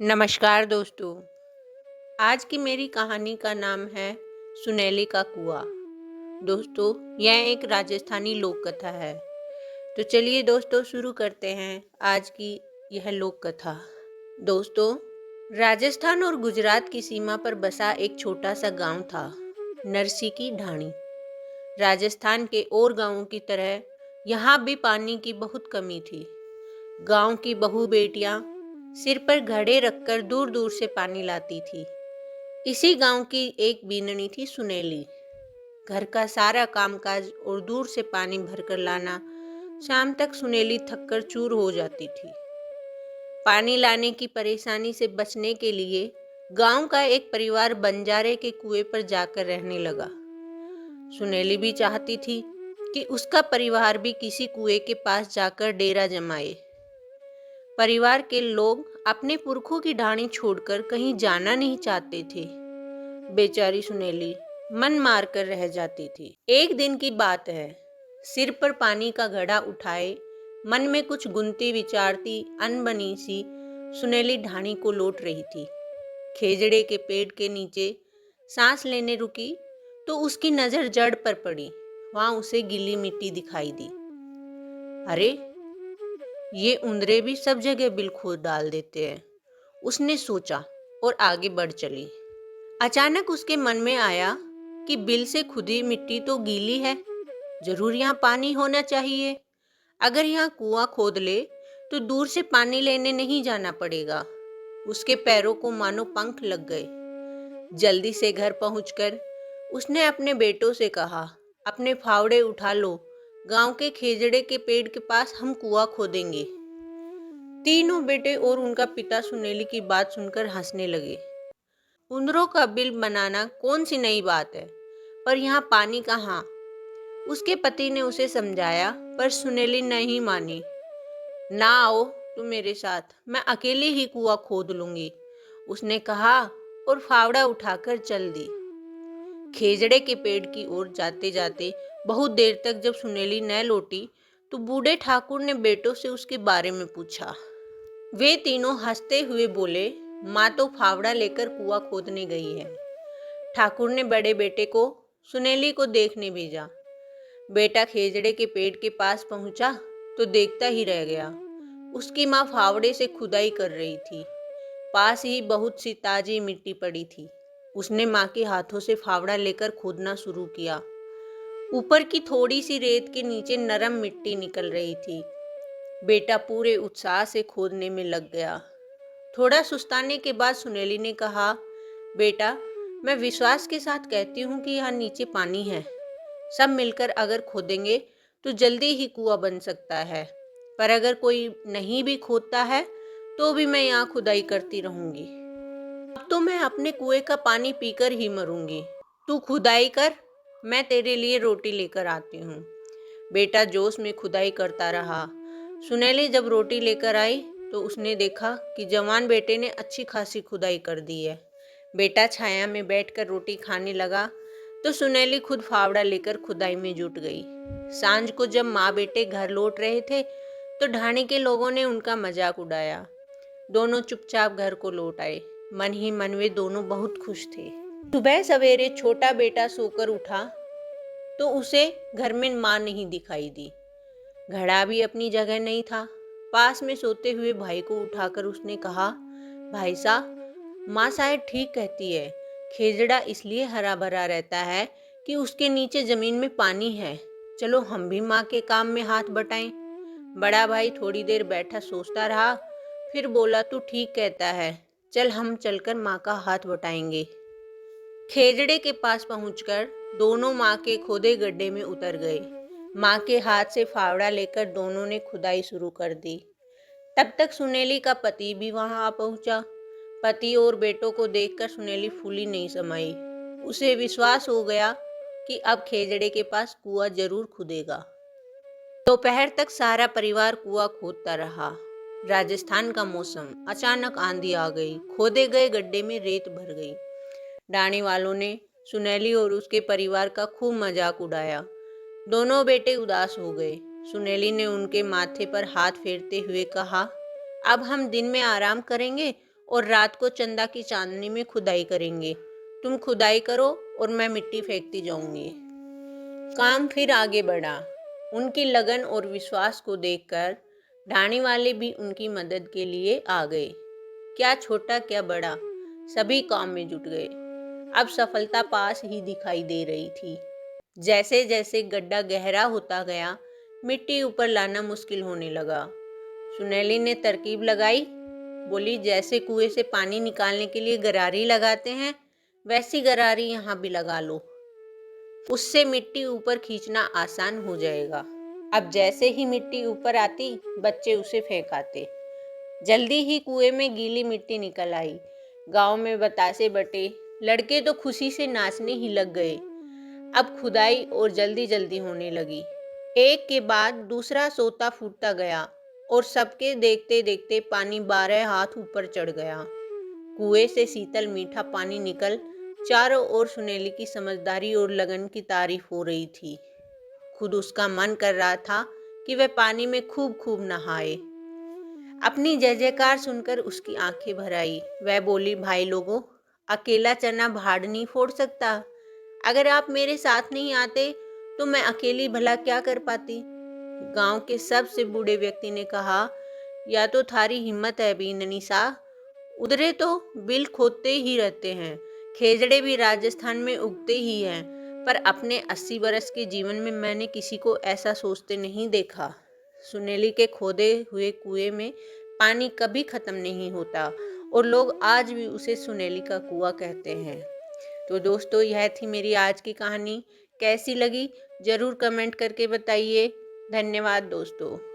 नमस्कार दोस्तों। आज की मेरी कहानी का नाम है सुनेली का कुआं। दोस्तों, यह एक राजस्थानी लोक कथा है। तो चलिए दोस्तों, शुरू करते हैं आज की यह लोक कथा। दोस्तों, राजस्थान और गुजरात की सीमा पर बसा एक छोटा सा गांव था, नरसी की ढाणी। राजस्थान के और गांवों की तरह यहाँ भी पानी की बहुत कमी थी। गांव की बहू बेटियां सिर पर घड़े रखकर दूर दूर से पानी लाती थी। इसी गांव की एक बीननी थी सुनेली। घर का सारा कामकाज और दूर से पानी भरकर लाना, शाम तक सुनेली थककर चूर हो जाती थी। पानी लाने की परेशानी से बचने के लिए गांव का एक परिवार बंजारे के कुएं पर जाकर रहने लगा। सुनेली भी चाहती थी कि उसका परिवार भी किसी कुएं के पास जाकर डेरा जमाए। परिवार के लोग अपने पुरखों की ढाणी छोड़कर कहीं जाना नहीं चाहते थे। बेचारी सुनेली मन मार कर रह जाती थी। एक दिन की बात है, सिर पर पानी का घड़ा उठाए मन में कुछ गुनती विचारती अनबनी सी सुनेली ढाणी को लौट रही थी। खेजड़े के पेड़ के नीचे सांस लेने रुकी तो उसकी नजर जड़ पर पड़ी। वहां उसे गीली मिट्टी दिखाई दी। अरे, ये उंदरे भी सब जगह बिल खोद डाल देते हैं, उसने सोचा और आगे बढ़ चली। अचानक उसके मन में आया कि बिल से खुदी मिट्टी तो गीली है, जरूर यहाँ पानी होना चाहिए। अगर यहाँ कुआं खोद ले तो दूर से पानी लेने नहीं जाना पड़ेगा। उसके पैरों को मानो पंख लग गए। जल्दी से घर पहुंचकर उसने अपने बेटों से कहा, अपने फावड़े उठा लो, गांव के खेजड़े के पेड़ के पास हम कुआं खोदेंगे। तीनों बेटे और उनका पिता सुनेली की बात सुनकर हंसने लगे। उंदरों का बिल बनाना कौन सी नई बात है, पर यहाँ पानी कहाँ? उसके पति ने उसे समझाया, पर सुनेली नहीं मानी। ना आओ तुम मेरे साथ, मैं अकेले ही कुआं खोद लूंगी, उसने कहा और फावड़ा उठाकर चल दी। खेजड़े के पेड़ की ओर जाते जाते बहुत देर तक जब सुनेली न लौटी तो बूढ़े ठाकुर ने बेटों से उसके बारे में पूछा। वे तीनों हंसते हुए बोले, माँ तो फावड़ा लेकर कुआं खोदने गई है। ठाकुर ने बड़े बेटे को सुनेली को देखने भेजा। बेटा खेजड़े के पेड़ के पास पहुंचा तो देखता ही रह गया। उसकी माँ फावड़े से खुदाई कर रही थी। पास ही बहुत सी ताजी मिट्टी पड़ी थी। उसने माँ के हाथों से फावड़ा लेकर खोदना शुरू किया। ऊपर की थोड़ी सी रेत के नीचे नरम मिट्टी निकल रही थी। बेटा पूरे उत्साह से खोदने में लग गया। थोड़ा सुस्ताने के बाद सुनेली ने कहा, बेटा, मैं विश्वास के साथ कहती हूँ कि यहाँ नीचे पानी है। सब मिलकर अगर खोदेंगे तो जल्दी ही कुआं बन सकता है, पर अगर कोई नहीं भी खोदता है तो भी मैं यहाँ खुदाई करती रहूंगी। अब तो मैं अपने कुएं का पानी पीकर ही मरूंगी। तू खुदाई कर, मैं तेरे लिए रोटी लेकर आती हूँ। बेटा जोश में खुदाई करता रहा। सुनेली जब रोटी लेकर आई तो उसने देखा कि जवान बेटे ने अच्छी खासी खुदाई कर दी है। बेटा छाया में बैठकर रोटी खाने लगा तो सुनेली खुद फावड़ा लेकर खुदाई में जुट गई। सांझ को जब माँ बेटे घर लौट रहे थे तो ढाणी के लोगों ने उनका मजाक उड़ाया। दोनों चुपचाप घर को लौट आए। मन ही मन वे दोनों बहुत खुश थे। सुबह सवेरे छोटा बेटा सोकर उठा तो उसे घर में माँ नहीं दिखाई दी। घड़ा भी अपनी जगह नहीं था। पास में सोते हुए भाई को उठाकर उसने कहा, भाई साहब, माँ शायद ठीक कहती है। खेजड़ा इसलिए हरा भरा रहता है कि उसके नीचे जमीन में पानी है। चलो हम भी माँ के काम में हाथ बटाएं। बड़ा भाई थोड़ी देर बैठा सोचता रहा, फिर बोला, तू ठीक कहता है, चल हम चलकर माँ का हाथ बटाएंगे। खेजड़े के पास पहुंचकर दोनों माँ के खोदे गड्ढे में उतर गए। माँ के हाथ से फावड़ा लेकर दोनों ने खुदाई शुरू कर दी। तब तक सुनेली का पति भी वहां आ पहुंचा। पति और बेटों को देखकर सुनेली फूली नहीं समाई। उसे विश्वास हो गया कि अब खेजड़े के पास कुआं जरूर खुदेगा। दोपहर तक सारा परिवार कुआं खोदता रहा। राजस्थान का मौसम, अचानक आंधी आ गई। खोदे गए गड्ढे में रेत भर गई। डाणी वालों ने सुनेली और उसके परिवार का खूब मजाक उड़ाया। दोनों बेटे उदास हो गए। सुनेली ने उनके माथे पर हाथ फेरते हुए कहा, अब हम दिन में आराम करेंगे और रात को चंदा की चांदनी में खुदाई करेंगे। तुम खुदाई करो और मैं मिट्टी फेंकती जाऊंगी। काम फिर आगे बढ़ा। उनकी लगन और विश्वास को देखकर ढाणी वाले भी उनकी मदद के लिए आ गए। क्या छोटा क्या बड़ा, सभी काम में जुट गए। अब सफलता पास ही दिखाई दे रही थी। जैसे जैसे गड्ढा गहरा होता गया, मिट्टी ऊपर लाना मुश्किल होने लगा। सुनैली ने तरकीब लगाई, बोली जैसे कुएं से पानी निकालने के लिए गरारी लगाते हैं, वैसी गरारी यहाँ भी लगा लो। उससे मिट्टी ऊपर खींचना आसान हो जाएगा। अब जैसे ही मिट्टी ऊपर आती, बच्चे उसे फेंकाते। जल्दी ही कुएं में गीली मिट्टी निकल आई। गांव में बतासे बटे, लड़के तो खुशी से नाचने ही लग गए। अब खुदाई और जल्दी जल्दी होने लगी। एक के बाद दूसरा सोता फूटता गया और सबके देखते देखते पानी 12 हाथ ऊपर चढ़ गया। कुएं से शीतल मीठा पानी निकल चारों ओर सुनैली की समझदारी और लगन की तारीफ हो रही थी। खुद उसका मन कर रहा था कि वह पानी में खूब खूब नहाए। अपनी जय जयकार सुनकर उसकी आंखें भर आई। वह बोली, भाई लोगों, अकेला चना भाड़ नहीं फोड़ सकता। अगर आप मेरे साथ नहीं आते तो मैं अकेली भला क्या कर पाती। गांव के सबसे बूढ़े व्यक्ति ने कहा, या तो थारी हिम्मत है भी ननीसा, उधरे तो बिल खोदते ही रहते हैं। खेजड़े भी राजस्थान में उगते ही हैं, पर अपने 80 बरस के जीवन में मैंने किसी को ऐसा सोचते नहीं देखा। सुनैली के खोदे हुए कुएं में पानी कभी खत्म नहीं होता और लोग आज भी उसे सुनैली का कुआं कहते हैं। तो दोस्तों, यह थी मेरी आज की कहानी। कैसी लगी जरूर कमेंट करके बताइए। धन्यवाद दोस्तों।